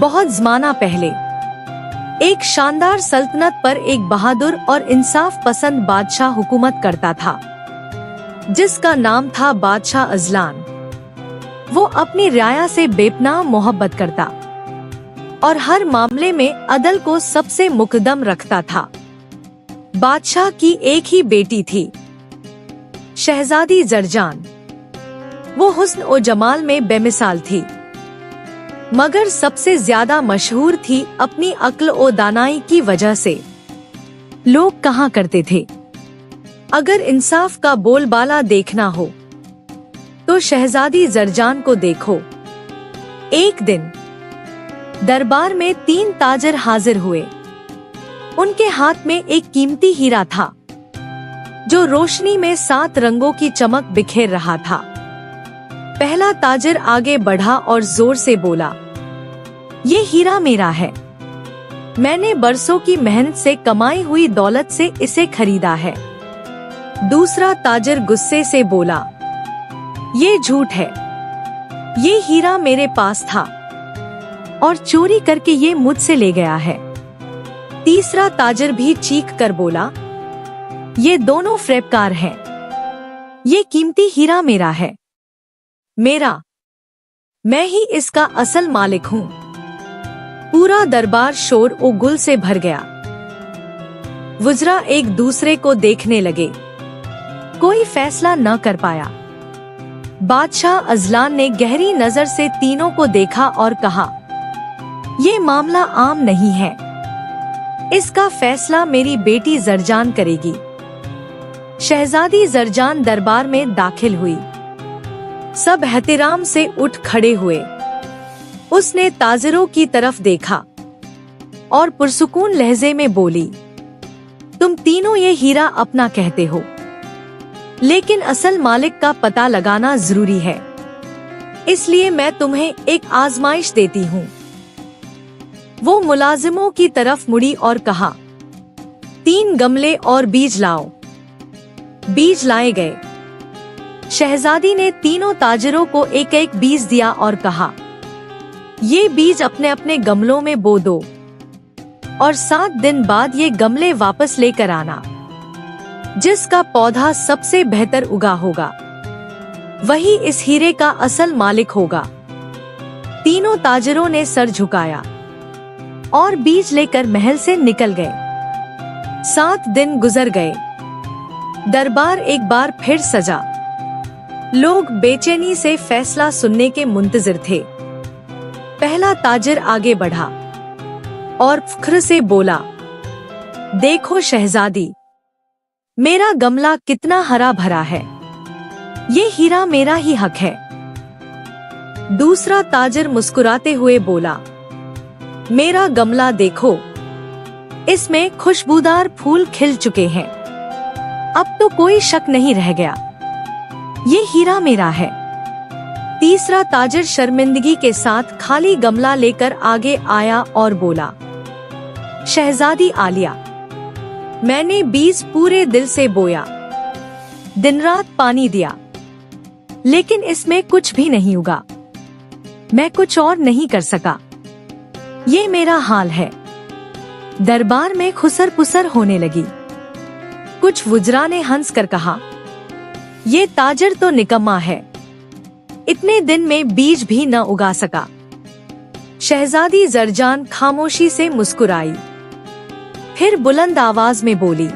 बहुत ज़माना पहले एक शानदार सल्तनत पर एक बहादुर और इंसाफ पसंद बादशाह हुकूमत करता था, जिसका नाम था बादशाह अजलान। वो अपनी रियाया से बेपनाह मोहब्बत करता और हर मामले में अदल को सबसे मुकद्दम रखता था। बादशाह की एक ही बेटी थी, शहजादी जरजान। वो हुस्न और जमाल में बेमिसाल थी, मगर सबसे ज्यादा मशहूर थी अपनी अक्ल और दानाई की वजह से। लोग कहा करते थे, अगर इंसाफ का बोलबाला देखना हो तो शहजादी जरजान को देखो। एक दिन दरबार में 3 ताजर हाजिर हुए। उनके हाथ में एक कीमती हीरा था, जो रोशनी में 7 रंगों की चमक बिखेर रहा था। पहला ताजर आगे बढ़ा और जोर से बोला, ये हीरा मेरा है। मैंने बरसों की मेहनत से कमाई हुई दौलत से इसे खरीदा है। दूसरा ताजर गुस्से से बोला, ये झूठ है। ये हीरा मेरे पास था और चोरी करके ये मुझसे ले गया है। तीसरा ताजर भी चीख कर बोला, ये दोनों फरेबकार हैं। ये कीमती हीरा मेरा है, मेरा। मैं ही इसका असल मालिक हूँ। पूरा दरबार शोर और गुल से भर गया। वुज़रा एक दूसरे को देखने लगे। कोई फैसला न कर पाया। बादशाह अजलान ने गहरी नजर से तीनों को देखा और कहा, ये मामला आम नहीं है। इसका फैसला मेरी बेटी जरजान करेगी। शहजादी जरजान दरबार में दाखिल हुई। सब एहतराम से उठ खड़े हुए। उसने ताजरों की तरफ देखा और पुरसुकून लहजे में बोली, तुम तीनों ये हीरा अपना कहते हो, लेकिन असल मालिक का पता लगाना जरूरी है। इसलिए मैं तुम्हें एक आजमाइश देती हूँ। वो मुलाजिमों की तरफ मुड़ी और कहा, 3 गमले और बीज लाओ। बीज लाए गए। शहजादी ने तीनों ताजरों को एक एक बीज दिया और कहा, ये बीज अपने अपने गमलों में बो दो और 7 दिन बाद ये गमले वापस लेकर आना। जिसका पौधा सबसे बेहतर उगा होगा, वही इस हीरे का असल मालिक होगा। तीनों ताजरों ने सर झुकाया और बीज लेकर महल से निकल गए। 7 दिन गुजर गए। दरबार एक बार फिर सजा। लोग बेचैनी से फैसला सुनने के मुंतजिर थे। पहला ताजर आगे बढ़ा और फख्र से बोला, देखो शहजादी, मेरा गमला कितना हरा भरा है। ये हीरा मेरा ही हक है। दूसरा ताजर मुस्कुराते हुए बोला, मेरा गमला देखो, इसमें खुशबूदार फूल खिल चुके हैं। अब तो कोई शक नहीं रह गया, ये हीरा मेरा है। तीसरा ताजर शर्मिंदगी के साथ खाली गमला लेकर आगे आया और बोला, शहजादी आलिया, मैंने बीज पूरे दिल से बोया, दिन रात पानी दिया, लेकिन इसमें कुछ भी नहीं उगा। मैं कुछ और नहीं कर सका। ये मेरा हाल है। दरबार में खुसर पुसर होने लगी। कुछ वुज़रा ने हंस कर कहा, ये ताजर तो निकम्मा है, इतने दिन में बीज भी न उगा सका। शहजादी जरजान खामोशी से मुस्कुराई, फिर बुलंद आवाज में बोली,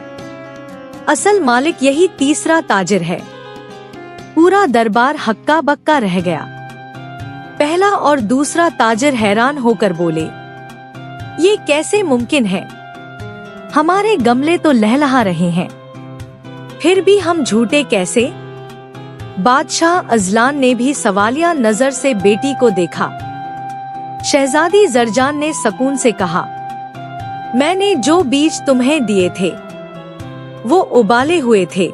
असल मालिक यही तीसरा ताजर है। पूरा दरबार हक्का बक्का रह गया। पहला और दूसरा ताजर हैरान होकर बोले, ये कैसे मुमकिन है? हमारे गमले तो लहलहा रहे हैं, फिर भी हम झूठे कैसे? बादशाह अजलान ने भी सवालिया नजर से बेटी को देखा। शहजादी जरजान ने सुकून से कहा, मैंने जो बीज तुम्हें दिए थे वो उबाले हुए थे।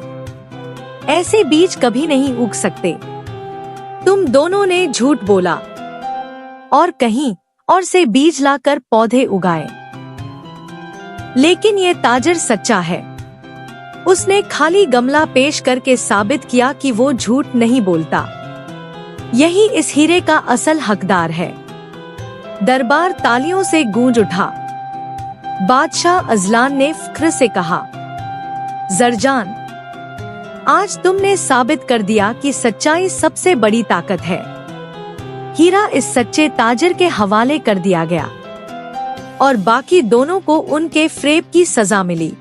ऐसे बीज कभी नहीं उग सकते। तुम दोनों ने झूठ बोला और कहीं और से बीज लाकर पौधे उगाए। लेकिन ये ताजर सच्चा है। उसने खाली गमला पेश करके साबित किया कि वो झूठ नहीं बोलता। यही इस हीरे का असल हकदार है। दरबार तालियों से गूंज उठा। बादशाह अजलान ने फख्र से कहा, जरजान, आज तुमने साबित कर दिया कि सच्चाई सबसे बड़ी ताकत है। हीरा इस सच्चे ताजिर के हवाले कर दिया गया और बाकी दोनों को उनके फ्रेब की सजा मिली।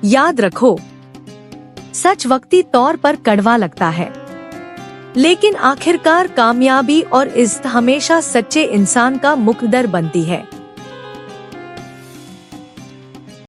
याद रखो, सच वक्ती तौर पर कड़वा लगता है, लेकिन आखिरकार कामयाबी और इज्जत हमेशा सच्चे इंसान का मुकद्दर बनती है।